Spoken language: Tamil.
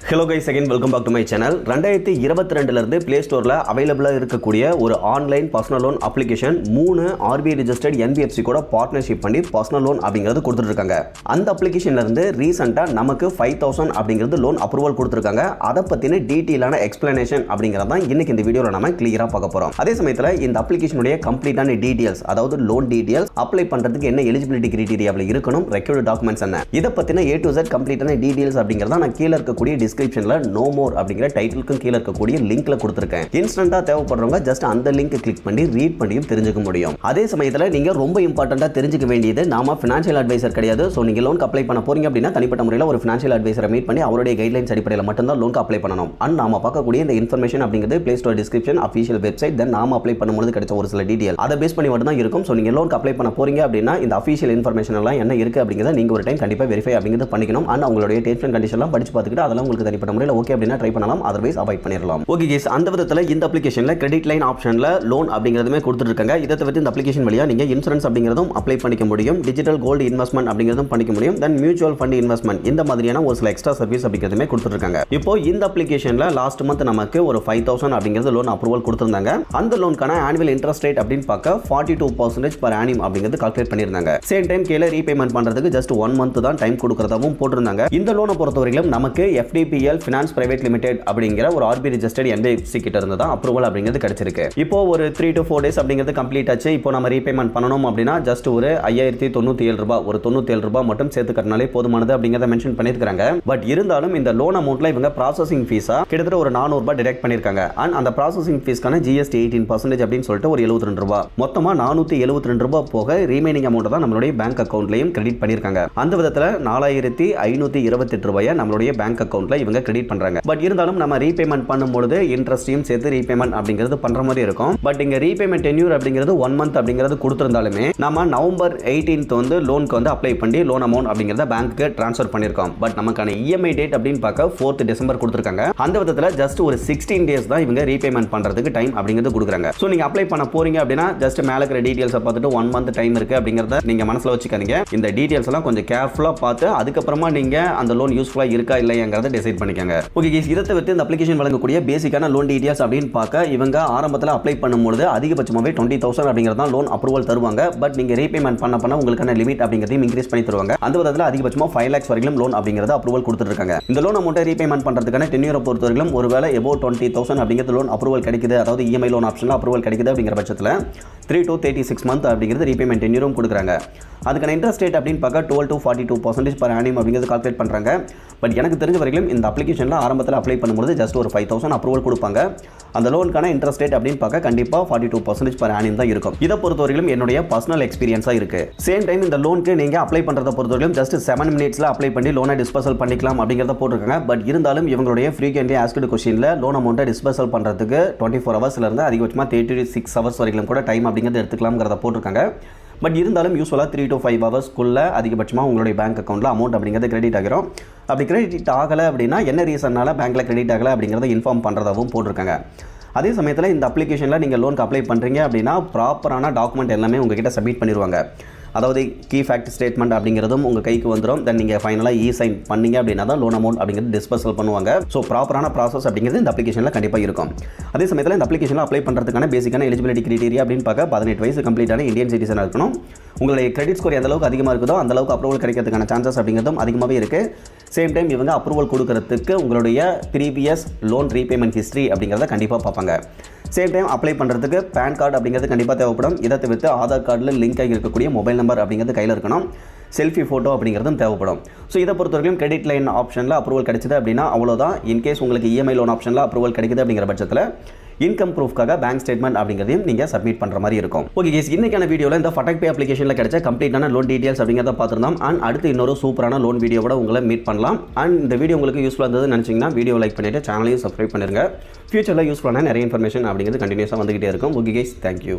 Hello guys, again welcome back to my channel. 2022 இருந்து Play Storeல அவைலபிளா இருக்கக்கூடிய ஒரு online personal loan application 3 RBI registered NBFC கூட பார்ட்னர்ஷிப் பண்ணி பர்சனல் லோன் அப்படிங்கிறது கொடுத்துட்டு இருக்காங்க. அந்த அப்ளிகேஷன்ல இருந்து ரீசன்ட்டா நமக்கு 5000 அப்படிங்கிறது லோன் அப்ரூவல் கொடுத்திருக்காங்க. அத பத்தின டீடைலான எக்ஸ்பிளனேஷன் அப்படிங்கறத தான் இன்னைக்கு இந்த வீடியோல நாம கிளியரா பார்க்க போறோம். அதே சமயத்துல இந்த அப்ளிகேஷனுடைய கம்ப்ளீட்டான டீடைல்ஸ், அதாவது லோன் டீடைல்ஸ், அப்ளை பண்றதுக்கு என்ன எலிஜிபிலிட்டி கிரைட்டீரியாவில் இருக்கணும், ரெக்வயர்ட் டாக்குமெண்ட்ஸ் என்ன, இத பத்தின A to Z கம்ப்ளீட்டான டீடைல்ஸ் அப்படிங்கறத நான் கீழ இருக்கக்கூடிய டிஸ்கிரிப்ஷன்ல நோ மோர் அப்படிங்கிற டைட்டிலுக்கு கீழ இருக்கக்கூடிய லிங்க்ல கொடுத்திருக்கேன். இன்ஸ்டன்ட்டா தேவைப்படுறவங்க ஜஸ்ட் அந்த லிங்க் கிளிக் பண்ணி ரீட் பண்ணியும் தெரிஞ்சுக்க முடியும். அதே சமயத்துல நீங்க ரொம்ப இம்பார்ட்டண்டா தெரிஞ்சுக்க வேண்டியது, நாம ஃபைனான்சியல் அட்வைசர் கிடையாது. சோ நீங்க லோன் அப்ளை பண்ண போறீங்க அப்படின்னா தனிப்பட்ட முறையில் ஒரு ஃபைனான்சியல் அட்வைசரை மீட் பண்ணி அவருடைய கைட்லைன்ஸ் அடிப்படையில் மட்டும் தான் லோன் அப்ளை பண்ணணும். அண்ட் நாம பார்க்கக்கூடிய இந்த இன்ஃபர்மேஷன் அப்படிங்கிறது Play Store description, official website, then நாம அப்ளை பண்ணும்போது கிடைச்ச ஒரு சில டீடைல் அதை பேஸ் பண்ணி மட்டும் தான் இருக்கும். சோ நீங்க லோன் அப்ளை பண்ண போறீங்க அப்படின்னா இந்த அஃபிஷியல் இன்ஃபர்மேஷன் எல்லாம் என்ன இருக்கு அப்படிங்கறத நீங்க ஒரு டைம் கண்டிப்பா வெரிஃபை அப்படிங்கிறது பண்ணிக்கணும். அண்ட் உங்களுடைய டேர்ம்ஸ் அண்ட் கண்டிஷன் எல்லாம் படிச்சு பார்த்துட்டு அதெல்லாம் உங்களுக்கு தனிப்பட்ட முறையில் ஓகே அப்படினா ட்ரை பண்ணலாம், அதர்வைஸ் அவாய்ட் பண்ணிரலாம். ஓகே गाइस, அந்த விதத்துல இந்த அப்ளிகேஷன்ல கிரெடிட் லைன் ஆப்ஷன்ல லோன் அப்படிங்கிறதுமே கொடுத்துருக்காங்க. இதை தவிர்த்து இந்த அப்ளிகேஷன் வழியா நீங்க இன்சூரன்ஸ் அப்படிங்கிறதும் அப்ளை பண்ணிக்க முடியும், டிஜிட்டல் கோல்டு இன்வெஸ்ட்மெண்ட் அப்படிங்கிறதும் பண்ணிக்க முடியும், தென் மியூச்சுவல் ஃபண்ட் இன்வெஸ்ட்மெண்ட், இந்த மாதிரியான ஒரு சில எக்ஸ்ட்ரா சர்வீஸ் அப்படிங்கிறதுமே கொடுத்துருக்காங்க. இப்போ இந்த அப்ளிகேஷன்ல லாஸ்ட் மந்த் நமக்கு ஒரு 5000 அப்படிங்கிறது லோன் அப்ரூவல் கொடுத்திருந்தாங்க. அந்த லோனுக்கான ஆனுவல் இன்ட்ரெஸ்ட் ரேட் அப்படின்னு பார்க்க 42% per annum அப்படிங்கிறது கால்குலேட் பண்ணிருந்தாங்க. சேம் டைம் கீழ ரீபேமெண்ட் பண்றதுக்கு ஜஸ்ட் 1 month தான் டைம் கொடுக்கறதாவும் போட்டிருந்தாங்க. இந்த லோனை பொறுத்தவரையிலும் நமக்கு FDPL ஃபினான்ஸ் பிரைவேட் லிமிடெட் அப்படிங்கிற ஒரு RBI ரெஜிஸ்டர்ட் NBFC கிட்ட இருந்து தான் அப்ரூவல் அப்படிங்கிறது கிடைச்சிருக்கு. இப்போ ஒரு 3 to 4 days அப்படிங்கிறது கம்ப்ளீட் ஆச்சு. இப்போ நம்ம ரீபேமெண்ட் பண்ணணும் அப்படின்னா ஜஸ்ட் ஒரு 5097 ரூபாய், ஒரு 97 ரூபாய் மட்டும் சேர்த்து கட்டினாலே போதுமானது அப்படிங்கறத மென்ஷன் பண்ணிருக்காங்க. பட் இருந்தாலும் இந்த லோன் அமௌண்ட்ல இவங்க ப்ராசசிங் ஃபீஸா கிட்டத்தட்ட ஒரு 400 ரூபாய் டிடக்ட் பண்ணிருக்காங்க. அண்ட் அந்த ப்ராசசிங் ஃபீஸ்க்கான GST 18% அப்படின்னு சொல்லிட்டு ஒரு 72 ரூபாய், மொத்தமா 472 ரூபாய் போக ரிமைனிங் அமௌண்ட் தான் நம்மளுடைய பேங்க் அக்கவுண்ட்லயும் கிரெடிட் பண்ணிருக்காங்க. அந்த விதத்துல 4528 ரூபாயை நம்மளுடைய பேங்க் அக்கவுண்ட்ல இவங்க கிரெடிட் பண்றாங்க. பட் இருந்தாலும் நம்ம ரீபேமெண்ட் பண்ணும்போது இன்ட்ரெஸ்டையும் சேர்த்து ரீபேமெண்ட் அப்படிங்கிறது பண்ற மாதிரி இருக்கும். பட் இங்க ரீபேமெண்ட் டென்யூர் அப்படிங்கிறது 1 month அப்படிங்கிறது கொடுத்திருந்தாலுமே நம்ம நவம்பர் 18th வந்து லோனுக்கு வந்து அப்ளை பண்ணி லோன் அமௌண்ட் அப்படிங்கறத பேங்க்குக்கு ட்ரான்ஸ்ஃபர் பண்ணிருக்கோம். பட் நமக்கான EMI டேட் அப்படின்னு பார்க்க 4th December கொடுத்திருக்காங்க. அந்த விதத்துல ஜஸ்ட் ஒரு 16 days தான் இவங்க ரீபேமெண்ட் பண்றதுக்கு டைம் அப்படிங்கிறது கொடுக்குறாங்க. சோ நீங்க அப்ளை பண்ண போறீங்க அப்படின்னா ஜஸ்ட் மேல இருக்கிற டீடைல்ஸ் பார்த்துட்டு 1 month டைம் இருக்கு அப்படிங்கறத நீங்க மனசுல வச்சுக்காதீங்க. இந்த டீடைல்ஸ் எல்லாம் கொஞ்சம் கேர்ஃபுல்லா பார்த்து அதுக்கப்புறமா நீங்க அந்த லோன் யூஸ்ஃபுல்லா இருக்கா இல்லையாங்கறத டிசைட் பண்ணிக்கங்க. ஓகே गाइस, இத தவிர்த்து இந்த அப்ளிகேஷன் வழங்கக்கூடிய பேசிக்கான லோன் டீடைல்ஸ் அப்படின்னு பார்க்க இவங்க ஆரம்பத்துல அப்ளை பண்ணும்போது அதிகபட்சமாவே 20000 அப்படிங்கறத லோன் அப்ரூவல் தருவாங்க. பட் நீங்க ரீபேமெண்ட் பண்ண உங்களுக்கான லிமிட் அப்படிங்கறதையும் இன்கிரீஸ் பண்ணி தருவாங்க. அந்த விதத்துல அதிகபட்சமா 5 lakhs வரைக்கும் லோன் அப்படிங்கறத அப்ரூவல் கொடுத்துட்டு இருக்காங்க. இந்த லோன் அமௌண்ட்டை ரீபேமெண்ட் பண்றதுக்கான டென்யூரை பொறுத்தவரைக்கும் ஒருவேளை above 20,000 அப்படிங்கறது லோன் அப்ரூவல் கிடைக்குது, அதாவது EMI லோன் ஆப்ஷன்ல அப்ரூவல் கிடைக்குது அப்படிங்கிற பட்சத்துல 3 to 36 month அப்படிங்கிறது ரீபேமெண்ட் டென்யூரும் கொடுக்குறாங்க. அதுக்கான இன்ட்ரெஸ்ட் ரேட் அப்படின்னு பார்க்க 12 to 42% per annum அப்படிங்கிறது கால்குலேட் பண்றாங்க. பட் எனக்கு தெரிஞ்ச வரைக்கும் இந்த அப்ளிகேஷன்ல ஆரம்பத்தில் அப்ளை பண்ணும்போது ஜஸ்ட் ஒரு 5000 அப்ரூவல் கொடுப்பாங்க. அந்த லோனுக்கான இன்ட்ரெஸ்ட் ரேட் அப்படின்னு பார்க்க கண்டிப்பா 42% per annum தான் இருக்கும். இதை பொறுத்தவரைக்கும் என்னுடைய பர்சனல் எக்ஸ்பீரியன்ஸா இருக்கு. சேம் டைம் இந்த லோனுக்கு நீங்க அப்ளை பண்றத பொறுத்தவரைக்கும் ஜஸ்ட் 7 minutesல அப்ளை பண்ணி லோனை டிஸ்பர்சல் பண்ணிக்கலாம் அப்படிங்கறத போட்டுருக்காங்க. பட் இருந்தாலும் இவங்களுடைய frequently asked questionல லோன் அமௌண்ட்டை டிஸ்பர்சல் பண்றதுக்கு 24 hours-ல இருந்து அதிகபட்சமா 36 hours வரைக்கும் கூட டைம் அப்படிங்கறது எடுத்துக்கலாம்ங்கறத போட்டுருக்காங்க. பட் இருந்தாலும் யூஸ்வலாக 3 to 5 hours-க்குள்ள அதிகபட்சமாக உங்களுடைய பேங்க் அக்கௌண்ட்டில் அமௌண்ட் அப்படிங்கிறது கிரெடிட் ஆகிரும். அப்படி கிரெடிட் ஆகலை அப்படின்னா என்ன ரீசன்னால பேங்க்கில் கிரெடிட் ஆகலை அப்படிங்கிறத இன்ஃபார்ம் பண்ணுறதாகவும் போட்டிருக்காங்க. அதே சமயத்தில் இந்த அப்ளிகேஷனில் நீங்கள் லோனுக்கு அப்ளை பண்ணுறீங்க அப்படின்னா ப்ராப்பரான டாக்குமெண்ட் எல்லாமே உங்ககிட்ட சப்மிட் பண்ணிடுவாங்க. அதாவது கீ ஃபேக்ட் ஸ்டேட்மெண்ட் அப்படிங்கிறதும் உங்கள் கைக்கு வந்துடும். தென் நீங்கள் ஃபைனலாக சைன் பண்ணீங்க அப்படின்னா தான் லோன் அமௌண்ட் அப்படிங்கிறது டிஸ்பர்சல் பண்ணுவாங்க. ஸோ ப்ராப்பரான ப்ராசஸ் அப்படிங்கிறது இந்த அப்ளிகேஷனில் கண்டிப்பாக இருக்கும். அதே சமயத்தில் இந்த அப்ளிகேஷனில் அப்ளை பண்ணுறதுக்கான பேசிக்கான எலிஜிபிலிட்டி கிரைட்டீரியா அப்படின்னு பார்க்க 18 வயசு கம்ப்ளீட்டான இந்தியன் சிட்டிசனாக இருக்கணும். உங்களுடைய கிரெடிட் ஸ்கோர் எந்த அளவுக்கு அதிகமாக இருக்குதோ அந்த அளவுக்கு அப்ரூவல் கிடைக்கிறதுக்கான சான்சஸ் அப்படிங்கிறதும் அதிகமாகவே இருக்குது. சேம் டைம் இவங்க அப்ரூவல் கொடுக்கறதுக்கு உங்களுடைய ப்ரீவியஸ் லோன் ரீபேமெண்ட் ஹிஸ்ட்ரி அப்படிங்கிறத கண்டிப்பாக பார்ப்பாங்க. சேம் டைம் அப்ளை பண்ணுறதுக்கு பேன் கார்டு அப்படிங்கிறது கண்டிப்பாக தேவைப்படும். இதை தவிர்த்து ஆதார் கார்டில் லிங்க் ஆகி இருக்கக்கூடிய மொபைல் நம்பர் அப்படிங்கிறது கையில் இருக்கணும். செல்ஃபி ஃபோட்டோ அப்படிங்கிறதும் தேவைப்படும். ஸோ இதை பொறுத்தவரைக்கும் கிரெடிட் லைன் ஆப்ஷனில் அப்ரூவல் கிடைச்சது அப்படின்னா அவ்வளோதான். இன்கேஸ் உங்களுக்கு EMI லோன் ஆப்ஷனில் அப்ரூவல் கிடைக்குது அப்படிங்கிற பட்சத்தில் இன்கம் ப்ரூஃப்காக பேங்க் ஸ்டேட்மெண்ட் அப்படிங்கிறதையும் நீங்கள் சப்மிட் பண்ணுற மாதிரி இருக்கும். ஓகே गाइस, இன்னைக்கான வீடியோவில் இந்த ஃபட்டக் பே அப்ளிகேஷனில் கிடைச்ச கம்ப்ளீட்டான லோன் டீடைல்ஸ் அப்படிங்கிறத பார்த்துருந்தோம். அண்ட் அடுத்து இன்னொரு சூப்பரான லோன் வீடியோவோட உங்களை மீட் பண்ணலாம். அண்ட் இந்த வீடியோ உங்களுக்கு யூஸ்ஃபுல்லாக இருந்ததுன்னு நினச்சிங்கன்னா வீடியோ லைக் பண்ணிவிட்டு சேனலையும் சப்ஸ்கிரைப் பண்ணிருங்க. ஃபியூச்சரில் யூஸ்ஃபுல்லான நிறைய இன்ஃபர்மேஷன் அப்படிங்கிறது கண்டினியூஸாக வந்துகிட்டே இருக்கும். Okay guys, thank you.